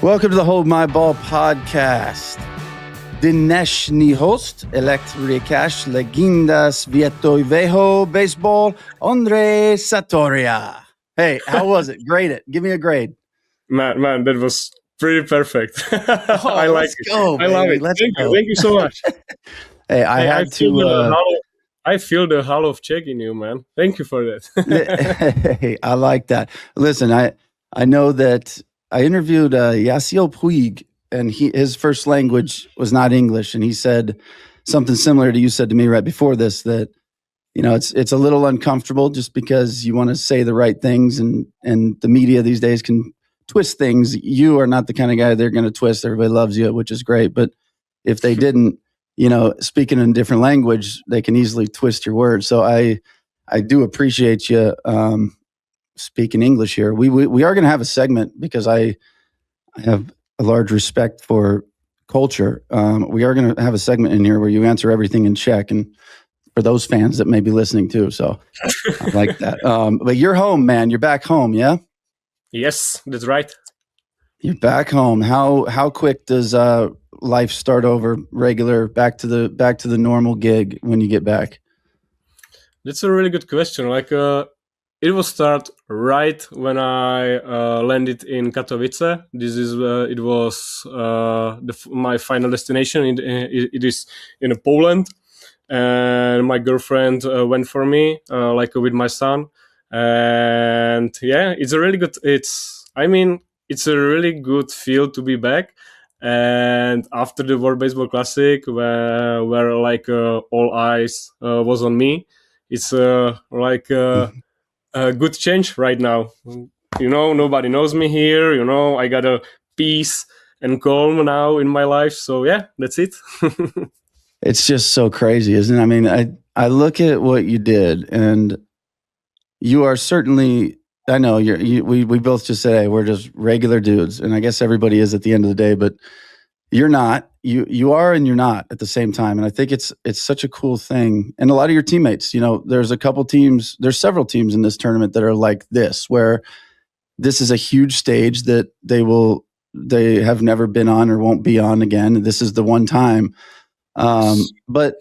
Welcome to the Hold My Ball podcast. Dnešní host, electrician, legenda světového baseball, Oндžej Satoria. Hey, how was it? Grade it. Give me a grade. Man, that was pretty perfect. I like it. Go, I love it. Thank you so much. Hey, I feel the Hall of Czech in you, man. Thank you for that. Hey, I like that. Listen, I know that I interviewed Yasiel Puig, and his first language was not English, and he said something similar to you said to me right before this, that it's a little uncomfortable just because you want to say the right things, and the media these days can twist things. You are not the kind of guy they're going to twist. Everybody loves you, which is great, but if they didn't, speaking in a different language, they can easily twist your words. So I do appreciate you speaking English here. We are going to have a segment because I have a large respect for culture. We are going to have a segment in here where you answer everything in Czech, and for those fans that may be listening too. So I like that. But you're home, man. You're back home, yeah? Yes, that's right. You're back home. How quick does life start over regular back to the normal gig when you get back? That's a really good question. It will start right when I landed in Katowice. It was my final destination. It is in Poland, and my girlfriend went for me, with my son. And yeah, it's a really good. It's a really good feel to be back. And after the World Baseball Classic, where all eyes was on me, it's a good change right now. Nobody knows me here. I got a peace and calm now in my life. So yeah, that's it. It's just so crazy, isn't it? I mean, I look at what you did, and you are certainly. I know we both just said, hey, we're just regular dudes, and I guess everybody is at the end of the day, but you're not. You are and you're not at the same time, and I think it's such a cool thing. And a lot of your teammates, there's there's several teams in this tournament that are like this, where this is a huge stage that they have never been on or won't be on again. This is the one time. But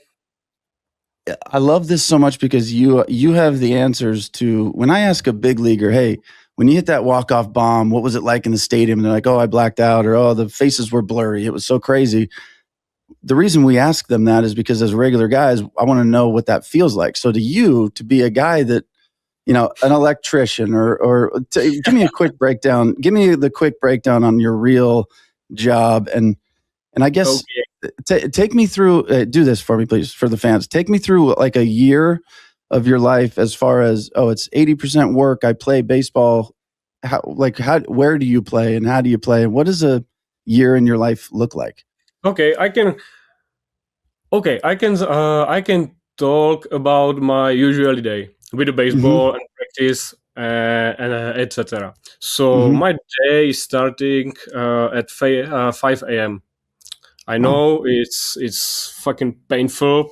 I love this so much because you have the answers to when I ask a big leaguer, hey, when you hit that walk-off bomb, what was it like in the stadium? And they're like, oh, I blacked out, or oh, the faces were blurry. It was so crazy. The reason we ask them that is because as regular guys, I want to know what that feels like. So to you, to be a guy that, an electrician give me a quick breakdown. Give me the quick breakdown on your real job. And I guess take me through, do this for me, please, for the fans. Take me through like a year of your life as far as, it's 80% work. I play baseball. Where do you play and how do you play? And what does a year in your life look like? I can talk about my usual day with the baseball and practice and etc. So my day is starting at 5 a.m. I know it's fucking painful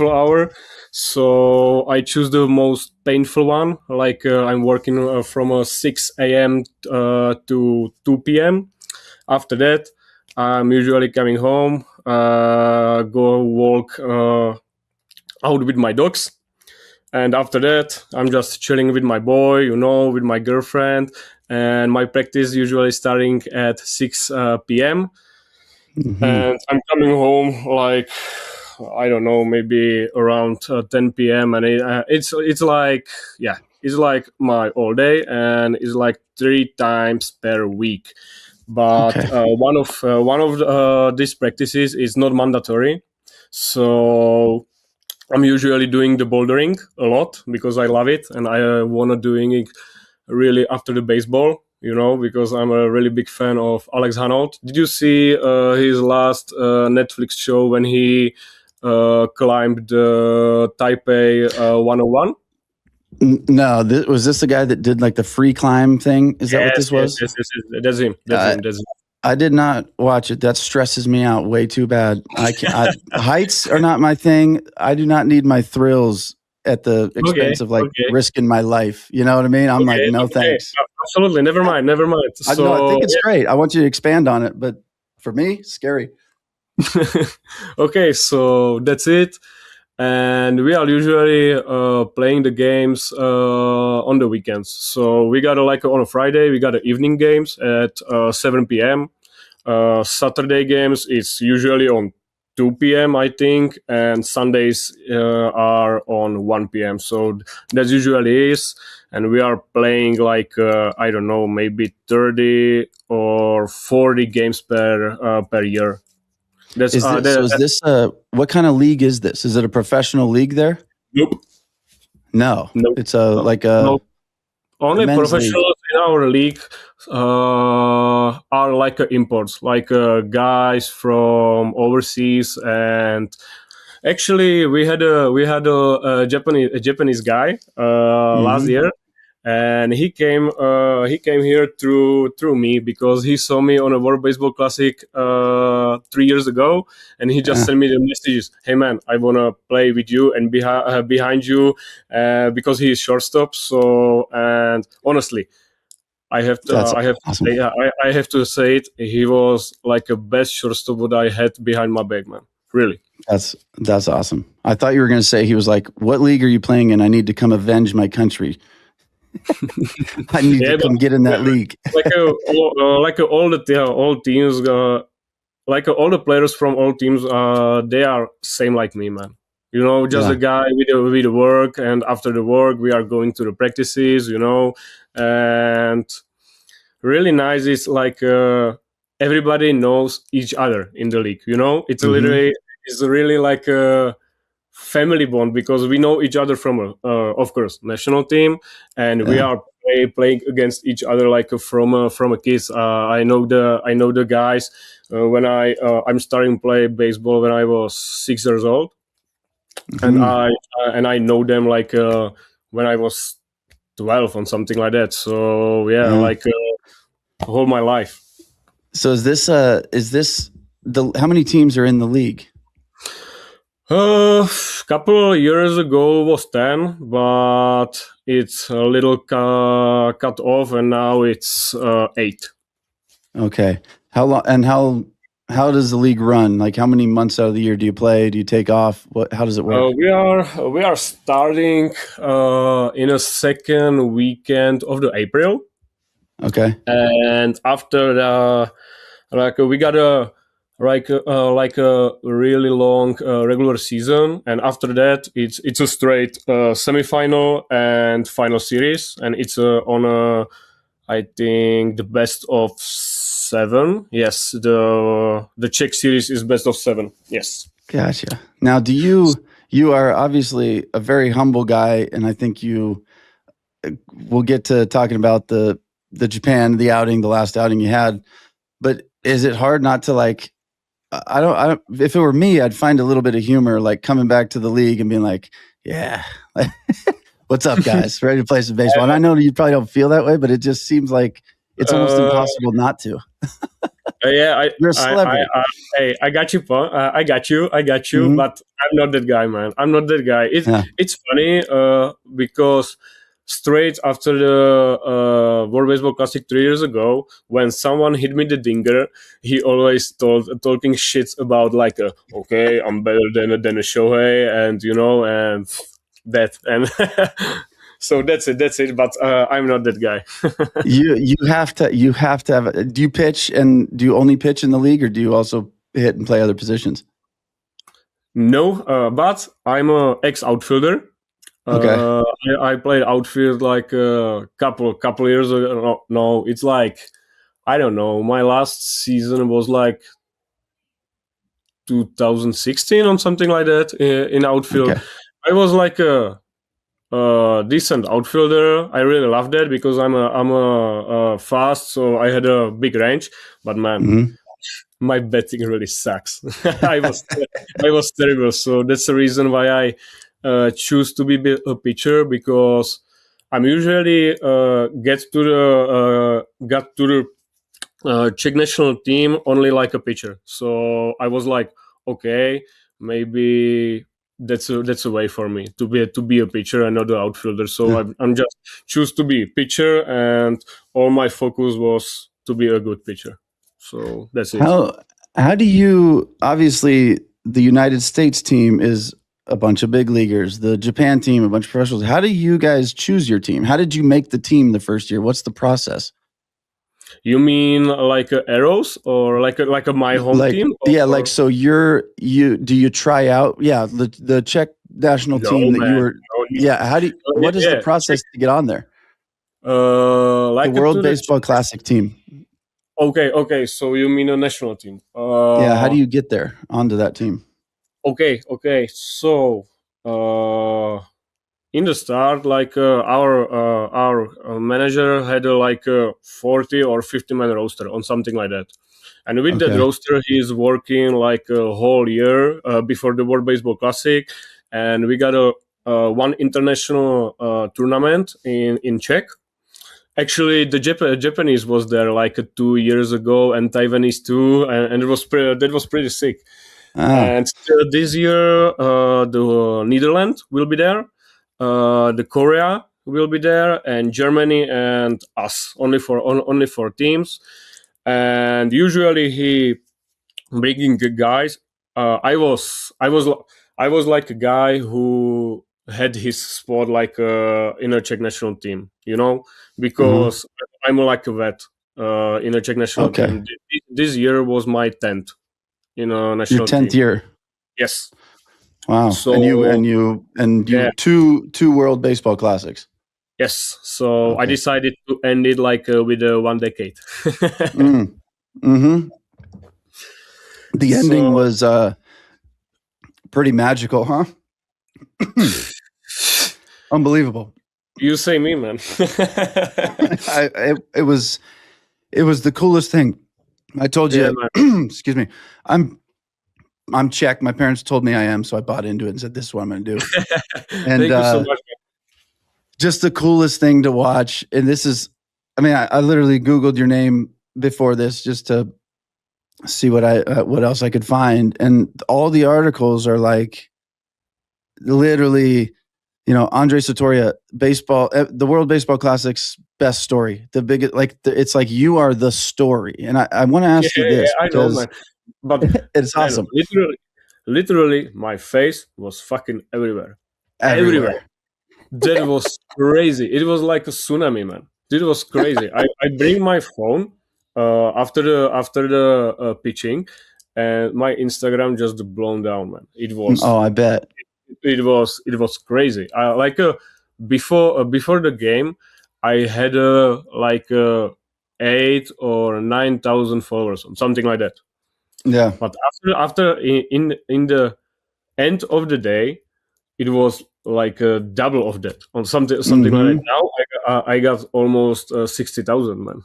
hour. So I choose the most painful one. I'm working from 6 a.m. To 2 p.m. After that, I'm usually coming home, go walk out with my dogs. And after that, I'm just chilling with my boy, with my girlfriend. And my practice usually starting at 6 p.m. And I'm coming home I don't know, maybe around 10 p.m. And it's like my all day, and it's like 3 times per week. But one of these practices is not mandatory, so I'm usually doing the bouldering a lot because I love it, and I wanna doing it really after the baseball. Because I'm a really big fan of Alex Hanold. Did you see his last Netflix show when he climbed the Taipei 101? No, was this the guy that did like the free climb thing? Is that what this was? Yes, that's him. That's him. I did not watch it. That stresses me out way too bad. Heights are not my thing. I do not need my thrills at the expense of like risking my life. You know what I mean? I'm like, no, thanks. Absolutely. Never mind. So I think it's great. I want you to expand on it, but for me, scary. Okay, so that's it. And we are usually playing the games on the weekends. So we got on a Friday, we got the evening games at 7 p.m. Saturday games is usually on 2 p.m. I think, and Sundays are on 1 p.m. So that usually is, and we are playing I don't know, maybe 30 or 40 games per year. Is this what kind of league is this? Is it a professional league there? Nope. No. It's only professionals in our league are like imports, guys from overseas. And actually, we had a Japanese guy last year. And he came here through me because he saw me on a World Baseball Classic 3 years ago, and he just sent me the messages. Hey man, I wanna play with you and behind you because he is shortstop. So, and honestly, I have to say it. He was like a best shortstop that I had behind my back, man. Really. That's awesome. I thought you were going to say he was like, "What league are you playing in? I need to come avenge my country." I need to come get in that league. All teams, all the players from all teams, they are same like me, man. You know, just a guy with the work, and after the work, we are going to the practices. You know, and really nice is everybody knows each other in the league. You know, it's really like a family bond because we know each other from of course national team, and we are playing against each other from a kids. I know the guys when I'm starting to play baseball when I was 6 years old, and I know them when I was 12 or something like that. So whole my life. So is this how many teams are in the league? Couple of years ago was 10, but it's a little cut off, and now it's 8. Okay. How long and how does the league run? Like, how many months out of the year do you play? Do you take off? How does it work? We are starting in a second weekend of the April. Okay. And after we got a really long regular season, and after that it's a straight semifinal and final series, and it's on a, I think, the best of 7. Yes, the Czech series is best of 7. Yes. Gotcha. Now, you are obviously a very humble guy, and I think we'll get to talking about the Japan, the last outing you had, but is it hard not to I don't, if it were me, I'd find a little bit of humor, like coming back to the league and being like, yeah, what's up guys? Ready to play some baseball. And I know you probably don't feel that way, but it just seems like it's almost impossible not to. You're a celebrity. I got you, Paul. I got you, but I'm not that guy, man. I'm not that guy. It's funny because straight after the World Baseball Classic 3 years ago, when someone hit me the dinger, he always talking shits about okay, I'm better than a Shohei, and and that, and so that's it. But I'm not that guy. You have to have. Do you pitch, and do you only pitch in the league, or do you also hit and play other positions? No, but I'm a ex-outfielder. Okay. I played outfield a couple years ago. No, it's I don't know. My last season was 2016 or something like that in outfield. Okay. I was a decent outfielder. I really loved that because I'm a fast, so I had a big range. But man, my batting really sucks. I was terrible. So that's the reason why I choose to be a pitcher, because I'm usually got to the Czech national team only like a pitcher. So I was okay, maybe that's a way for me to be a pitcher and not an outfielder. So I'm just choose to be a pitcher, and all my focus was to be a good pitcher. So that's it. How do you, obviously the United States team is a bunch of big leaguers, the Japan team, a bunch of professionals. How do you guys choose your team? How did you make the team the first year? What's the process? You mean like arrows or like a my home team? Yeah, so do you try out? Yeah, the Czech national team that you were. Yeah, what is the process to get on there? Like the World Baseball Classic team. Okay. So you mean a national team? Yeah. How do you get there onto that team? Okay. So in the start, like our manager had like a 40 or 50 man roster on something like that, and with that roster, he's working like a whole year before the World Baseball Classic, and we got a one international tournament in Czech. Actually, the Japanese was there like 2 years ago, and Taiwanese too, and that was pretty sick. And this year, the Netherlands will be there, the Korea will be there, and Germany and us, only four teams. And usually he bringing the guys. I was like a guy who had his spot like in a Czech national team, because I'm like a vet in a Czech national team. This year was my 10th in a national team. Your 10th year? Yes. Wow. So, and you two World Baseball Classics. Yes. So I decided to end it like with 1 decade. The ending was pretty magical, huh? Unbelievable. You say me, man. It was the coolest thing. I told you, excuse me, I'm Czech. My parents told me I am, so I bought into it and said, this is what I'm going to do. And thank you so much. Just the coolest thing to watch. And this is, I literally Googled your name before this just to see what else I could find. And all the articles are like literally, Andre Satoria, baseball, the World Baseball Classic's best story, the biggest, it's like you are the story. And I want to ask you this, because I know, man. But it's awesome. Literally, my face was fucking everywhere. That was crazy. It was like a tsunami, man. It was crazy. I bring my phone after the pitching, and my Instagram just blown down, man. It was. Oh, I bet. It was crazy. Before the game, I had 8 or 9,000 followers, something like that. Yeah. But after in the end of the day, it was like a double of that, on something like that. Now I got almost 60,000, man.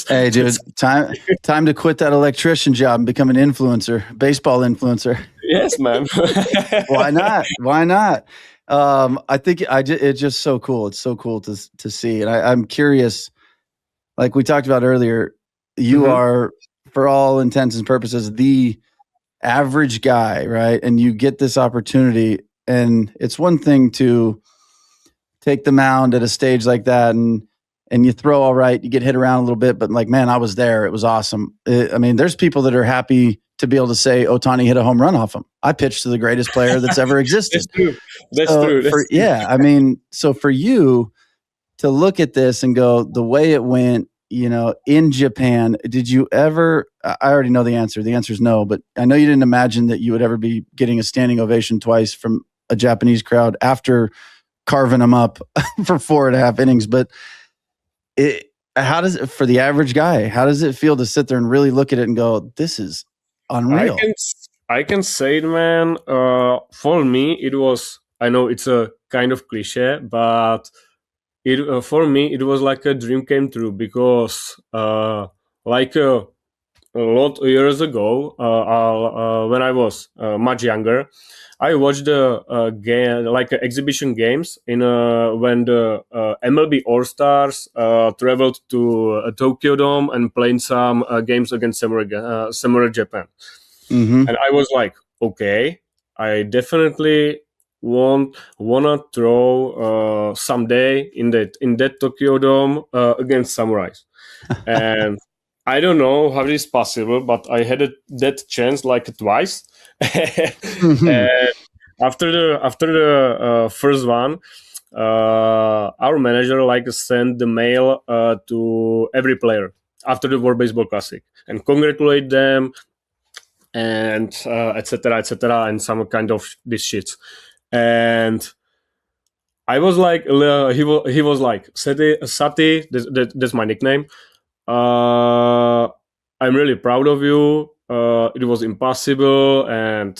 Hey, dude, time to quit that electrician job and become an influencer, baseball influencer. Yes, man. Why not? I think it's just so cool. It's so cool to see, and I'm curious. Like we talked about earlier, you are, for all intents and purposes, the average guy, right? And you get this opportunity, and it's one thing to take the mound at a stage like that, and you throw all right, you get hit around a little bit, but like, man, I was there. It was awesome. There's people that are happy to be able to say Ohtani hit a home run off him. I pitched to the greatest player that's ever existed. That's true. Yeah. So for you to look at this and go, the way it went, in Japan, did you ever, I already know the answer. The answer is no, but I know you didn't imagine that you would ever be getting a standing ovation twice from a Japanese crowd after carving them up for 4.5 innings. But how does it, for the average guy, how does it feel to sit there and really look at it and go, this is unreal? I can say it, man. For me, it was, I know it's a kind of cliche, but for me, it was like a dream came true, because like a lot of years ago, when I was much younger, I watched the game, like exhibition games when the MLB All Stars traveled to Tokyo Dome and played some games against Samurai Japan. And I was like, okay, I definitely wanna throw someday in that Tokyo Dome against Samurais. And I don't know how it is possible, but I had that chance like twice. And after the first one, our manager like sent the mail to every player after the World Baseball Classic and congratulate them and etc etc and some kind of this shit. And I was like, he was like, Sati, that's my nickname. I'm really proud of you. It was impossible and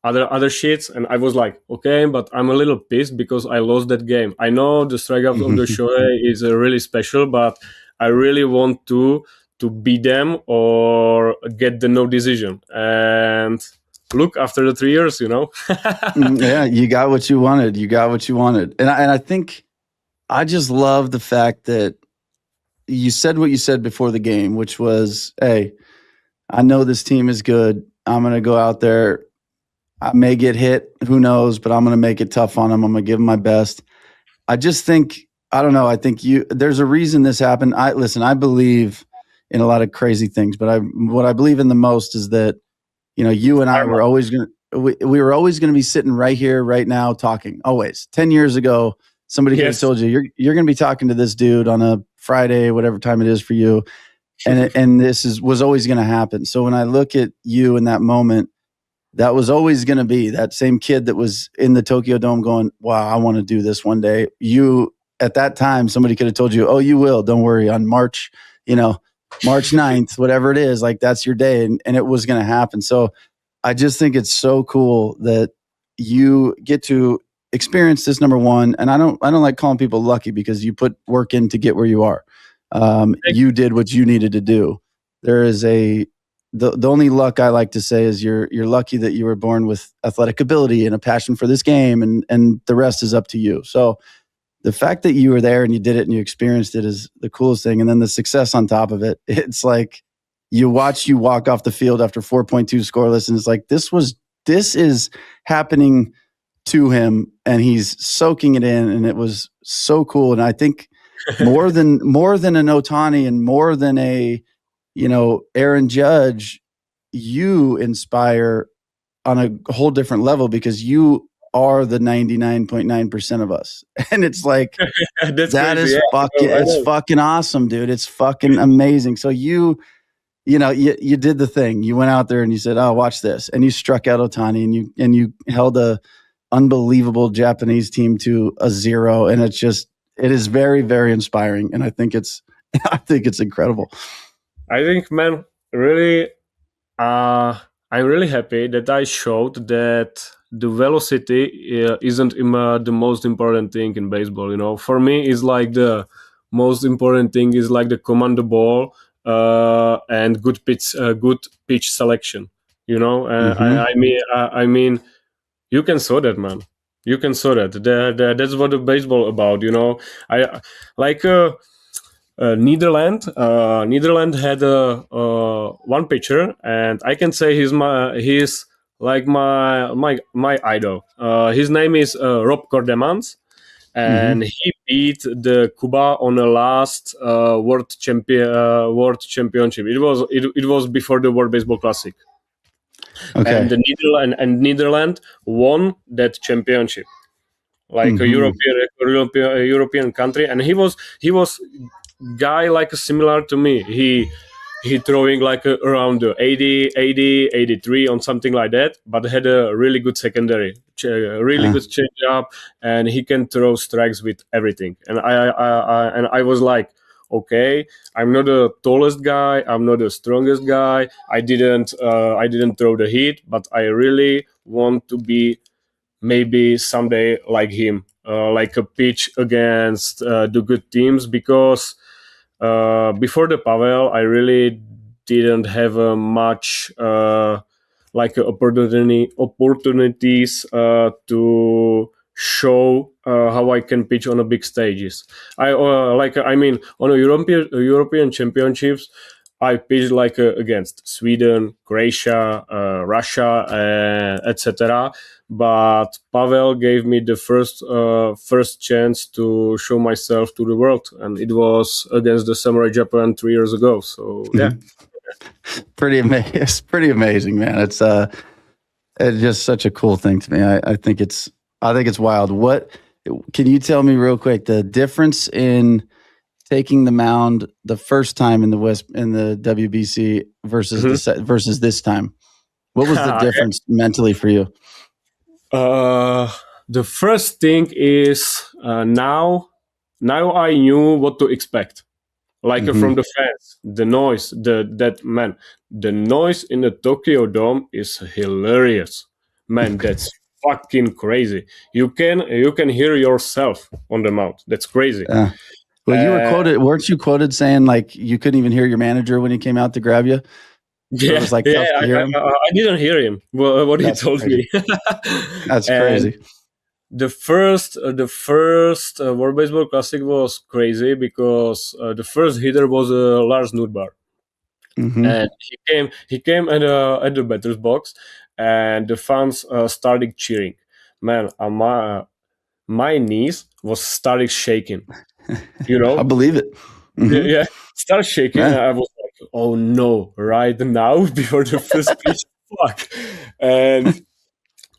other shits. And I was like, okay, but I'm a little pissed because I lost that game. I know the strikeout on the Shohei is really special, but I really want to beat them or get the no decision. And look, after the 3 years, Yeah, you got what you wanted. You got what you wanted. And I think I just love the fact that you said what you said before the game, which was, hey, I know this team is good. I'm going to go out there. I may get hit. Who knows? But I'm going to make it tough on them. I'm going to give them my best. I just think, I don't know. I think there's a reason this happened. I believe in a lot of crazy things, but what I believe in the most is that, you and I were always going to, we were always going to be sitting right here, right now, talking. Always. 10 years ago, somebody could have told you, you're going to be talking to this dude on a Friday, whatever time it is for you. And this was always going to happen. So when I look at you in that moment, that was always going to be that same kid that was in the Tokyo Dome going, wow, I want to do this one day. You, at that time, somebody could have told you, oh, you will. Don't worry. On March 9th, whatever it is, like that's your day. And it was going to happen. So I just think it's so cool that you get to experience this, number one. And I don't like calling people lucky because you put work in to get where you are. You did what you needed to do. There is the only luck I like to say is you're lucky that you were born with athletic ability and a passion for this game, and the rest is up to you. So the fact that you were there and you did it and you experienced it is the coolest thing. And then the success on top of it, it's like you watch you walk off the field after 4.2 scoreless, and it's like this is happening to him, and he's soaking it in, and it was so cool. And I think more than an Ohtani and more than a Aaron Judge, you inspire on a whole different level because you are the 99.9% of us. And it's like, it's fucking awesome, dude. It's fucking amazing. So you did the thing. You went out there and you said, oh, watch this. And you struck out Ohtani and you held a unbelievable Japanese team to a 0. And it is very, very inspiring. And I think it's incredible. I think, man, really, I'm really happy that I showed that the velocity isn't the most important thing in baseball. For me, it's like the most important thing is like the command the ball and good pitch selection. I mean, you can saw that, man. You can saw that. That's what the baseball about. I like. Netherlands had one pitcher, and I can say he's like my idol. His name is Rob Cordemans, and he beat the Cuba on the last world championship. It was before the World Baseball Classic. Okay. And the Netherlands won that championship, like a European country, and he was guy like similar to me. He throwing like around 80 83 on something like that, but had a really good secondary, really good changeup, and he can throw strikes with everything. And I was like, okay, I'm not the tallest guy, I'm not the strongest guy, I didn't throw the heat, but I really want to be maybe someday like him, like a pitch against the good teams, because before the Pavel, I really didn't have much like opportunities to show how I can pitch on a big stages. On a European championships, I pitched like against Sweden, Croatia, Russia, etc. But Pavel gave me the first chance to show myself to the world, and it was against the Samurai Japan 3 years ago. So yeah, pretty amazing. It's pretty amazing, man. It's just such a cool thing to me. I think it's wild. What can you tell me real quick the difference in taking the mound the first time in the WBC versus versus this time? What was the difference mentally for you? The first thing is now I knew what to expect. Like from the fans, the noise, the noise in the Tokyo Dome is hilarious, man. That's fucking crazy. You can hear yourself on the mound. That's crazy. Well, you were quoted. Weren't you quoted saying like you couldn't even hear your manager when he came out to grab you? Yeah, it was like tough to hear him. I didn't hear him. What he told crazy. me. That's crazy. The first World Baseball Classic was crazy because the first hitter was Lars Nordberg, and he came at the batter's box, and the fans started cheering. Man, my knees was started shaking. You know, I believe it. Yeah, started shaking. Yeah. And I was like, "Oh no!" Right now, before the first pitch, fuck,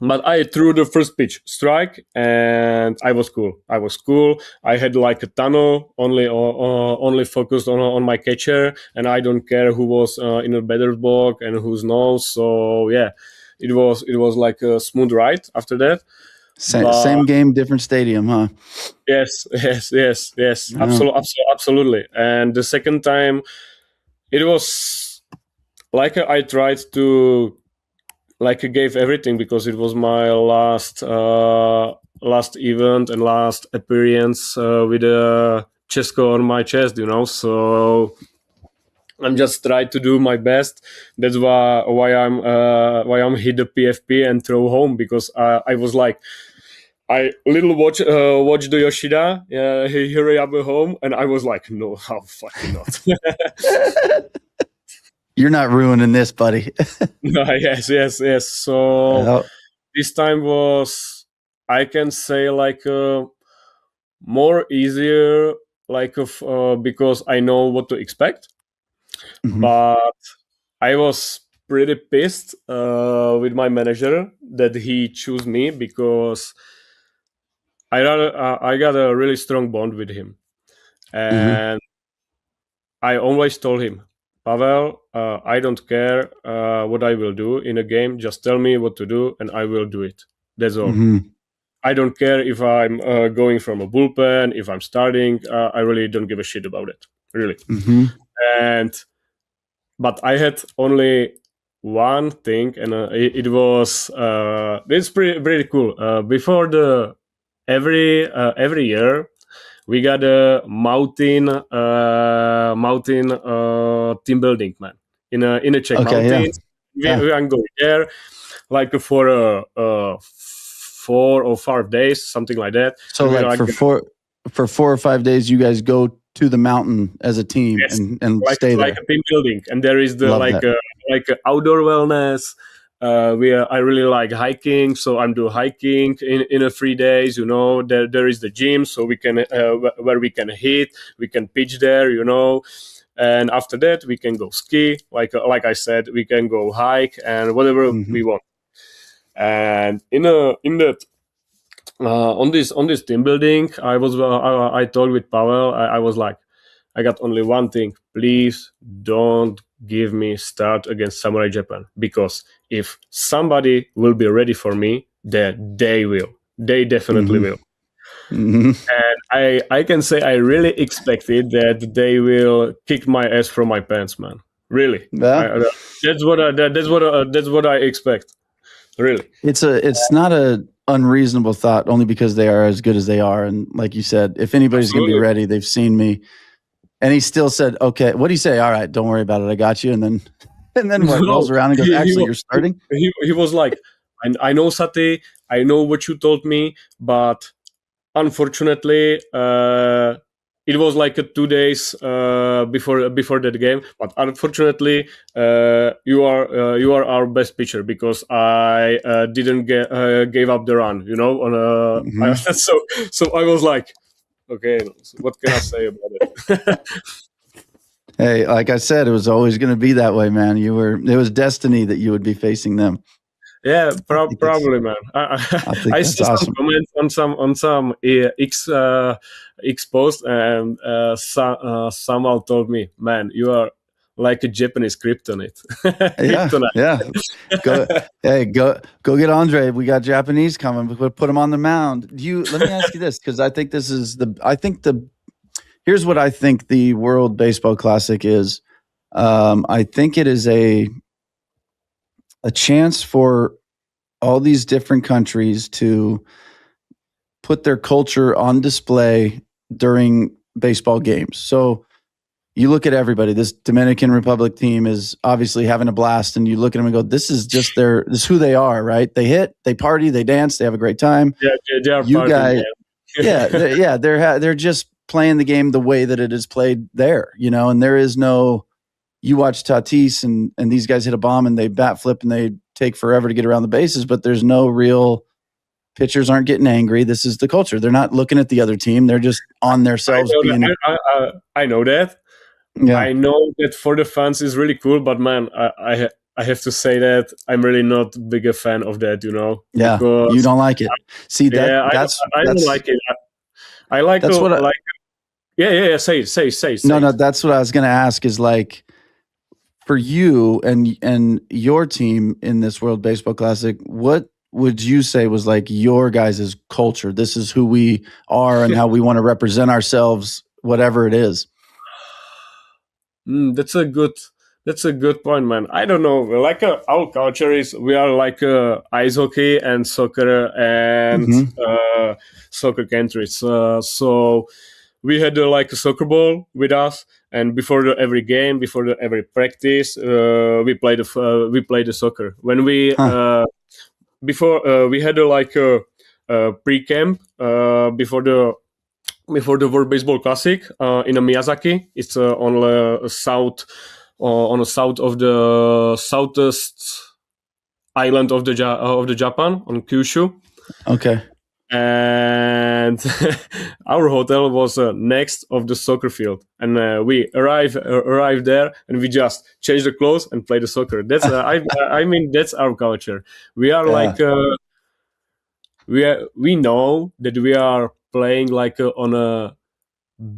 But I threw the first pitch, strike, and I was cool. I had like a tunnel, only focused on my catcher, and I don't care who was in the batter's box and who's not. So yeah, it was like a smooth ride after that. Same game, different stadium, huh? Yes. Absolutely. And the second time, it was like I tried to. Like I gave everything because it was my last event and last appearance with a Česko on my chest, you know. So I'm just trying to do my best. That's why I'm hit the PFP and throw home, because I was like, I little watch the Yoshida hurry up home, and I was like, no, how fucking not. You're not ruining this, buddy. No, yes. So this time was, I can say, like more easier, like because I know what to expect. But I was pretty pissed with my manager that he chose me, because I got a really strong bond with him, and I always told him, Pavel, I don't care what I will do in a game. Just tell me what to do, and I will do it. That's all. I don't care if I'm going from a bullpen, if I'm starting. I really don't give a shit about it, really. But I had only one thing, and it was it's pretty cool. Before every year, we got a mountain team building, man, in a Czech mountains. Yeah. We can go there like for 4 or 5 days, something like that. So like for 4 or 5 days, you guys go to the mountain as a team, and stay there. Like a team building, and there is the like outdoor wellness. I really like hiking, so I'm doing hiking in a 3 days. You know, there is the gym, so we can where we can hit, we can pitch there. You know, and after that we can go ski. Like I said, we can go hike and whatever we want. And on this team building, I talked with Pavel. I was like, I got only one thing. Please don't give me start against Samurai Japan, because if somebody will be ready for me, they will. They definitely will. And I can say I really expected that they will kick my ass from my pants, man. Really, that's what I expect. Really, it's not a unreasonable thought, only because they are as good as they are, and like you said, if anybody's going to be ready, they've seen me. And he still said, "Okay, what do you say? All right, don't worry about it. I got you." And then what, rolls around and goes, "Actually, you're starting." He was like, "I know, Sati. I know what you told me, but unfortunately, it was like 2 days before that game. But unfortunately, you are our best pitcher because I didn't gave up the run. So I was like, okay, so what can I say about it? Hey, like I said, it was always going to be that way, man. It was destiny that you would be facing them. Yeah, probably, man. I think that's saw awesome. some comments on some X post, and someone told me, "Man, you are like a Japanese kryptonite." Go get Andre. We got Japanese coming. We'll put him on the mound. Let me ask you this, because I think this is here's what I think the World Baseball Classic is. I think it is a chance for all these different countries to put their culture on display during baseball games. So you look at everybody. This Dominican Republic team is obviously having a blast, and you look at them and go, "This is just this is who they are, right? They hit, they party, they dance, they have a great time." Yeah, they are you guys, they're just playing the game the way that it is played there, and there is no. You watch Tatis and these guys hit a bomb and they bat flip and they take forever to get around the bases, but there's no real pitchers aren't getting angry. This is the culture. They're not looking at the other team. They're just on themselves. I know that. Yeah. I know that for the fans is really cool, but man, I have to say that I'm really not big a fan of that, Yeah, you don't like it. See that? I don't like it. I like that's what like. Yeah. Say. No. That's what I was going to ask. Is like, for you and your team in this World Baseball Classic, what would you say was like your guys' culture? This is who we are and how we want to represent ourselves, whatever it is. That's a good point, man. I don't know. Like our culture is we are like ice hockey and soccer and soccer countries. So we had like a soccer ball with us, and before every game, before every practice, we played the soccer. When we before we had like a pre-camp before the World Baseball Classic in Miyazaki. It's on the south of the southest island of the Japan, on Kyushu. Okay. And our hotel was next of the soccer field, and we arrived there, and we just changed the clothes and played the soccer. That's I mean that's our culture. We are like we know that we are playing like on a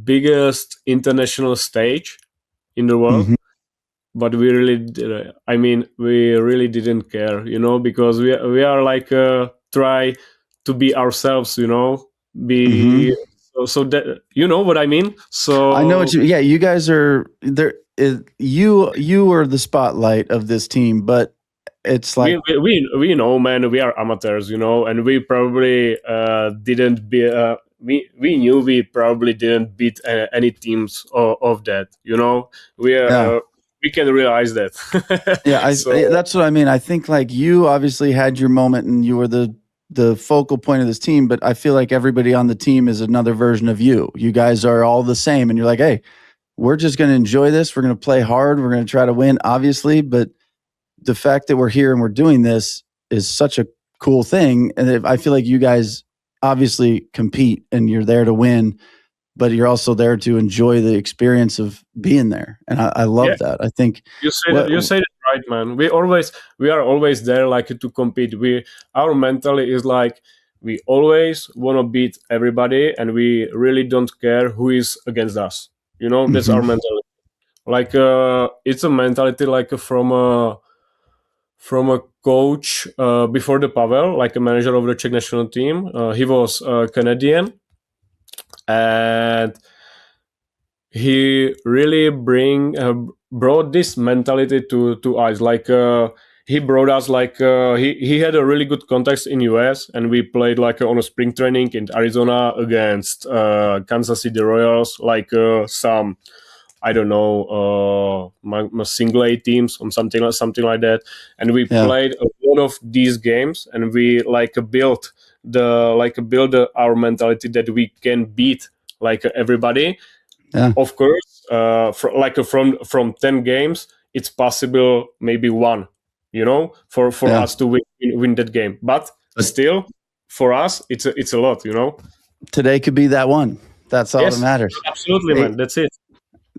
biggest international stage in the world, but we really didn't care, because we are like try to be ourselves, so that what I mean. So I know what you guys are there. You are the spotlight of this team, but it's like we know, man, we are amateurs, and we probably didn't be we knew we probably didn't beat any teams of that, we can realize that. That's what I mean. I think like you obviously had your moment and you were the focal point of this team, but I feel like everybody on the team is another version of you. You guys are all the same, and you're like, hey, we're just going to enjoy this. We're going to play hard. We're going to try to win, obviously, but the fact that we're here and we're doing this is such a cool thing. And I feel like you guys obviously compete and you're there to win, but you're also there to enjoy the experience of being there. And I love that. I think you say it right, man. We are always there like to compete. Our mentality is like we always want to beat everybody, and we really don't care who is against us. That's our mentality. Like it's a mentality like from a coach before the Pavel, like a manager of the Czech national team. He was Canadian, and he really brought this mentality to us. Like he brought us like he had a really good context in US, and we played like on a spring training in Arizona against Kansas City Royals, like some I don't know single A teams or something like that, and we played a lot of these games, and we like build our mentality that we can beat like everybody. Yeah. Of course, from 10 games, it's possible maybe one, for us to win that game. But still, for us, it's a lot, Today could be that one. That's all that matters. Absolutely, man. That's it.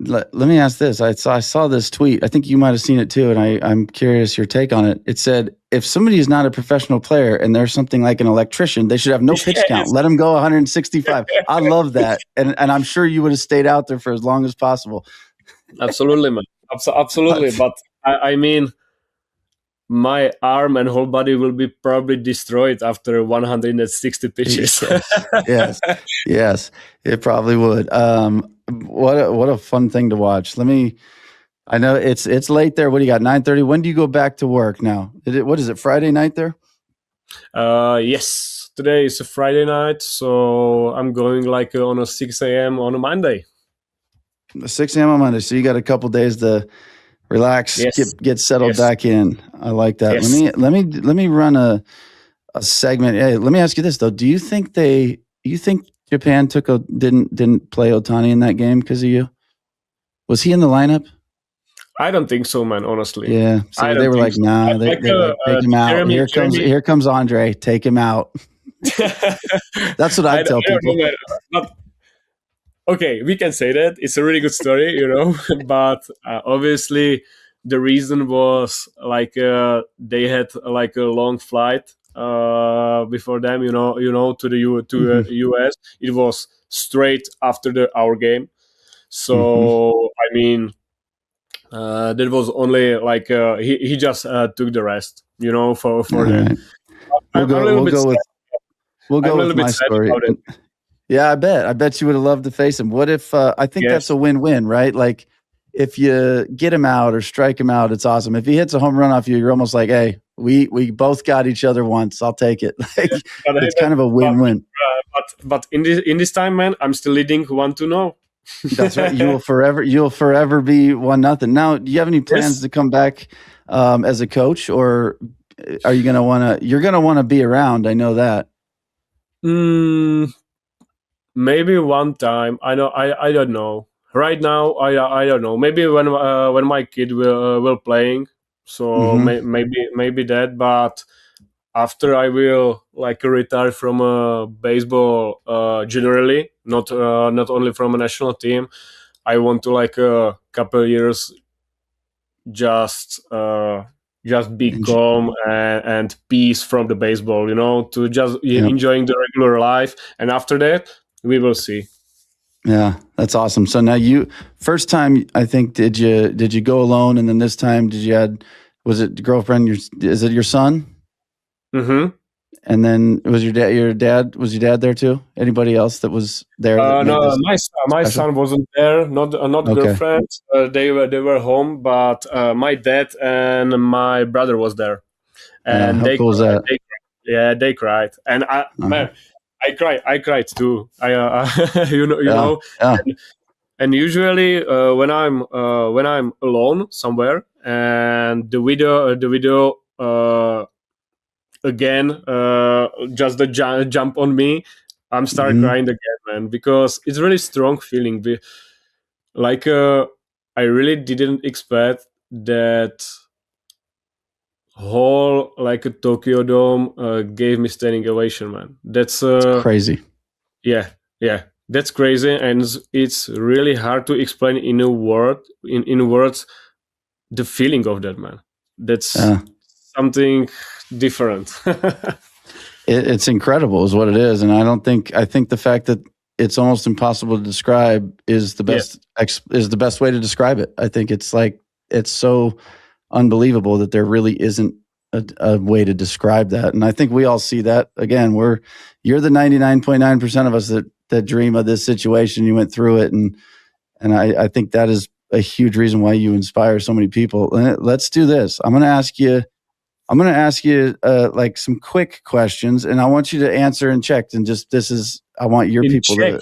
Let me ask this. I saw this tweet. I think you might have seen it too, and I'm curious your take on it. It said, if somebody is not a professional player and they're something like an electrician, they should have no pitch count. Let them go 165. I love that. And I'm sure you would have stayed out there for as long as possible. Absolutely, man. Absolutely. But I mean, my arm and whole body will be probably destroyed after 160 pitches. Yes, it probably would. What a fun thing to watch. I know it's late there. What do you got? 9:30. When do you go back to work now? What is it? Friday night there? Yes. Today is a Friday night, so I'm going on a 6 a.m. on a Monday. 6 a.m. on Monday. So you got a couple days to relax, get settled back in. I like that. Yes. Let me run a segment. Hey, let me ask you this though. Do you think Japan didn't play Ohtani in that game because of you? Was he in the lineup? I don't think so, man. Honestly, yeah. So they were like, so. Nah, they take him out. Here comes Andre. Take him out. That's what I tell people. But, okay, we can say that it's a really good story, But obviously, the reason was they had a long flight before them, to the US. It was straight after our game, so I mean, that was only he just took the rest, for them. We'll go with my story. Yeah, I bet you would have loved to face him. What if I think that's a win-win, right? Like if you get him out or strike him out, it's awesome. If he hits a home run off you, you're almost like, hey, we both got each other once. I'll take it. It's kind of a win-win. But in this time, man, I'm still leading 1-0. That's right. You'll forever be 1-0. Now, do you have any plans to come back as a coach, or are you you're gonna want to be around? I know that. Maybe one time. I don't know. Right now, I don't know. Maybe when my kid will playing, so maybe that. But after I will retire from baseball generally, not only from a national team. I want to a couple of years just be calm and peace from the baseball, to just enjoying the regular life. And after that, we will see. Yeah, that's awesome. So now first time, I think, did you go alone? And then this time, was it girlfriend? Is it your son? Mm-hmm. And then was your dad there too? Anybody else that was there? No, my son wasn't there. Not girlfriend. They were home, but my dad and my brother was there. And how cool is that? They cried, and man, I cried too. You know. And usually when I'm alone somewhere and the video again just the jump on me, I'm start crying again, man, because it's really strong feeling. I really didn't expect that whole a Tokyo Dome gave me standing ovation, man. That's crazy. Yeah, that's crazy, and it's really hard to explain in words the feeling of that, man. That's something different. It's incredible is what it is. And I think the fact that it's almost impossible to describe is the best way to describe it. I think it's so unbelievable that there really isn't a way to describe that. And I think we all see that. Again, you're the 99.9% of us that dream of this situation. You went through it. And I think that is a huge reason why you inspire so many people. Let's do this. I'm going to ask you some quick questions, and I want you to answer in Czech. And I want your people to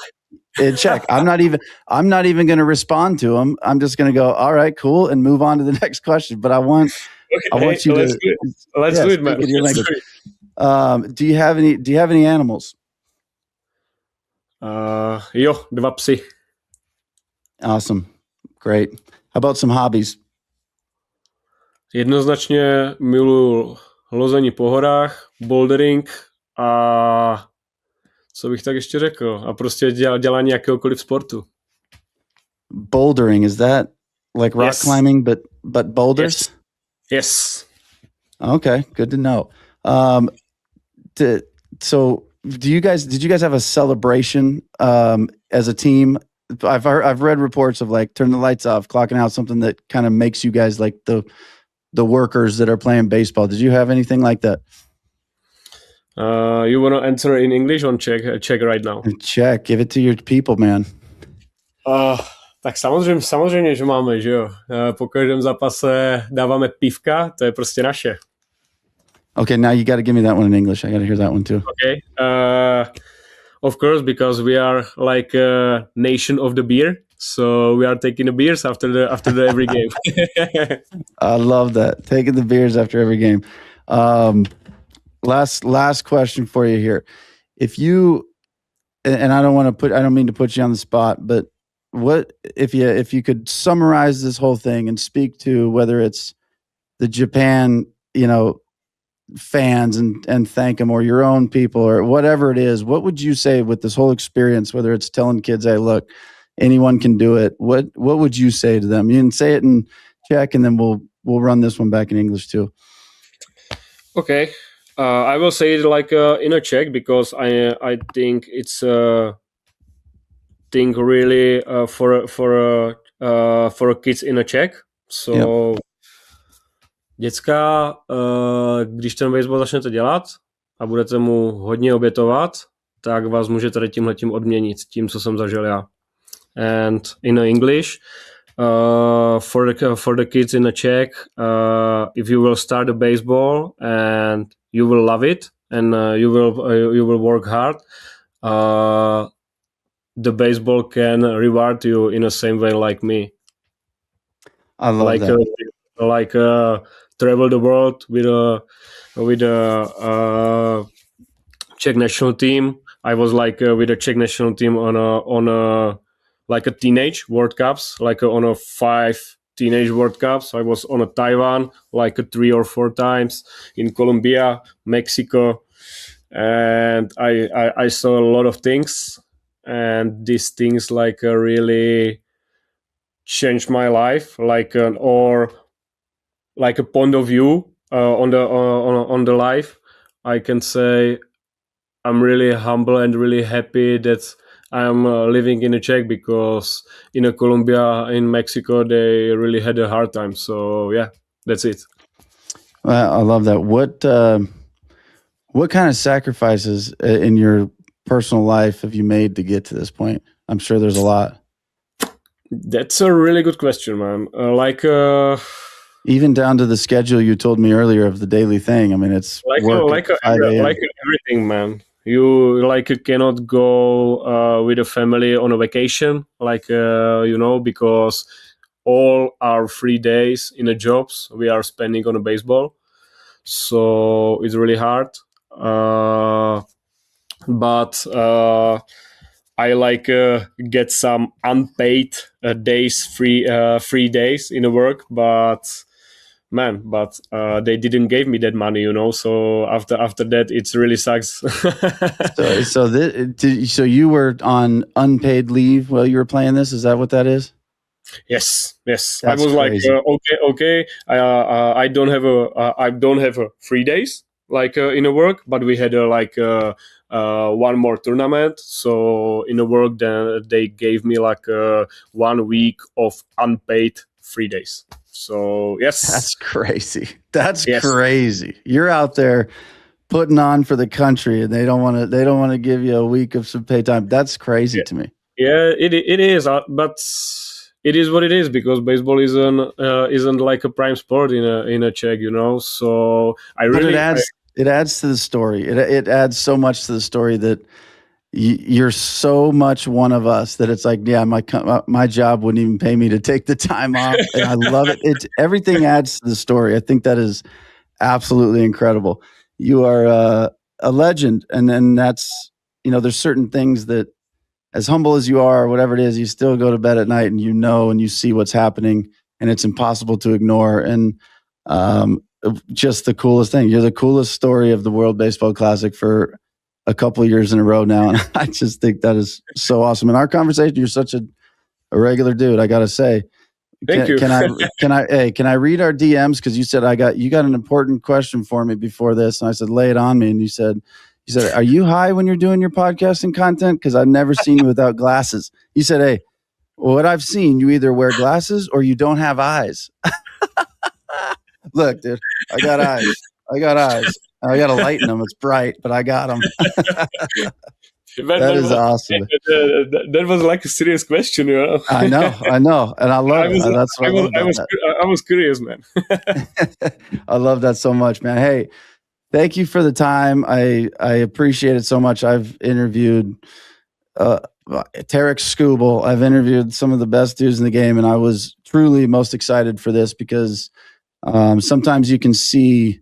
in Czech. I'm not even going to respond to them. I'm just going to go, all right, cool, and move on to the next question. But I want you to let's do it, man. Do you have any animals? Jo, 2 psy. Awesome. Great. How about some hobbies? Jednoznačně miluji lození po horách, bouldering a co bych tak ještě řekl? A prostě dělání jakéhokoliv sportu. Bouldering, is that like rock climbing, but boulders? Yes. Okay, good to know. So did you guys have a celebration as a team? I've read reports of like turn the lights off, clocking out, something that kind of makes you guys like the workers that are playing baseball. Did you have anything like that? You want to answer in English or Czech right now? Czech. Give it to your people, man. Tak samozřejmě, že máme, že jo. Po každém zápase dáváme pivka, to je prostě naše. Okay, now you got to give me that one in English. I got to hear that one too. Okay. Of course, because we are like a nation of the beer, so we are taking the beers after the every game. I love that. Taking the beers after every game. Last question for you here. If you, and I don't mean to put you on the spot, but what if you could summarize this whole thing and speak to whether it's the Japan, fans and thank them, or your own people, or whatever it is, what would you say with this whole experience, whether it's telling kids, hey, look, anyone can do it, what would you say to them? You can say it in Czech, and then we'll run this one back in English too. Okay. I will say it like in a Czech, because I think it's thing really for kids in a Czech. So děcka, když ten baseball začnete dělat a budete mu hodně obětovat, tak vás může tady tímhletím odměnit, tím, co jsem zažil já. And in English, for the kids in the Czech, if you will start a baseball and you will love it and you will work hard, the baseball can reward you in the same way like me. I love that. Travel the world with a Czech national team. I was with a Czech national team on a teenage World Cups, on a 5 teenage World Cups. I was on a Taiwan 3 or 4 times, in Colombia, Mexico, and I saw a lot of things, and these things really changed my life, a point of view on the life. I can say I'm really humble and really happy that I'm living in a Czech, because in Colombia, in Mexico, they really had a hard time. So yeah, that's it. Well, I love that. What kind of sacrifices in your personal life have you made to get to this point? I'm sure there's a lot. That's a really good question, man. Even down to the schedule you told me earlier of the daily thing. I mean, it's everything, man. You cannot go with a family on a vacation, because all our free days in the jobs we are spending on a baseball. So it's really hard. But I get some unpaid days, free days in the work, but they didn't give me that money, so after that it really sucks. So you were on unpaid leave while you were playing this? Is that what that is? Yes. That's I was crazy. Okay. I don't have a 3 days in the work, but we had one more tournament. So in the work, then they gave me 1 week of unpaid 3 days. So yes, that's crazy. Crazy. You're out there putting on for the country, and they don't want to give you a week of some pay time. That's crazy to me. Yeah, it is, but it is what it is, because baseball isn't like a prime sport in a Czech, So it adds to the story. It adds so much to the story that you're so much one of us that it's my job wouldn't even pay me to take the time off. And I love it. Everything adds to the story. I think that is absolutely incredible. You are a legend, and then that's there's certain things that as humble as you are, whatever it is, you still go to bed at night and you know and you see what's happening, and it's impossible to ignore. And just the coolest thing. You're the coolest story of the World Baseball Classic for a couple of years in a row now, and I just think that is so awesome. In our conversation, you're such a regular dude, I gotta say. Thank you. Can I read our DMs? Because you said you got an important question for me before this, and I said lay it on me, and you said, are you high when you're doing your podcasting content? Because I've never seen you without glasses. You said, hey, what I've seen, you either wear glasses or you don't have eyes. Look, dude, I got eyes. I got to lighten them. It's bright, but I got them. That is awesome. That was like a serious question, you know. I know, and I love it. That's what I was curious, man. I love that so much, man. Hey, thank you for the time. I appreciate it so much. I've interviewed Tarek Skubal. I've interviewed some of the best dudes in the game, and I was truly most excited for this because sometimes you can see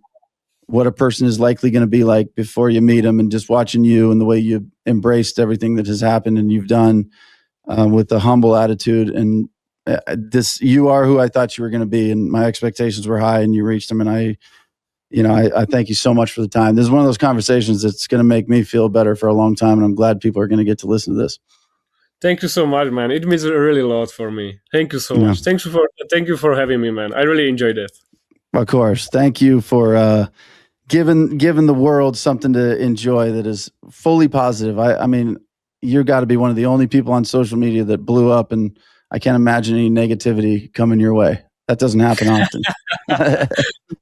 what a person is likely going to be like before you meet them, and just watching you and the way you embraced everything that has happened and you've done with a humble attitude. And you are who I thought you were going to be, and my expectations were high and you reached them. And I thank you so much for the time. This is one of those conversations that's going to make me feel better for a long time. And I'm glad people are going to get to listen to this. Thank you so much, man. It means really a lot for me. Thank you so much. Thank you for having me, man. I really enjoyed it. Of course. Thank you for giving the world something to enjoy that is fully positive. I mean, you've got to be one of the only people on social media that blew up, and I can't imagine any negativity coming your way. That doesn't happen often.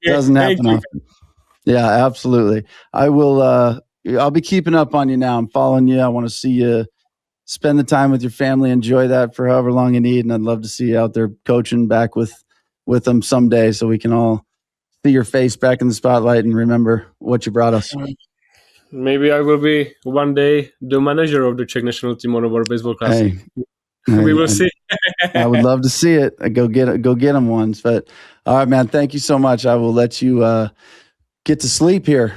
Doesn't happen often. Yeah, absolutely. I will. I'll be keeping up on you now. I'm following you. I want to see you spend the time with your family. Enjoy that for however long you need, and I'd love to see you out there coaching back with them someday, so we can all see your face back in the spotlight and remember what you brought us. Maybe I will be one day the manager of the Czech national team on a World Baseball Classic. We will see. I would love to see it. Go get them ones. But all right, man. Thank you so much. I will let you get to sleep here.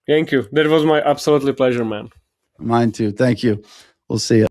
Thank you. That was my absolutely pleasure, man. Mine too. Thank you. We'll see you.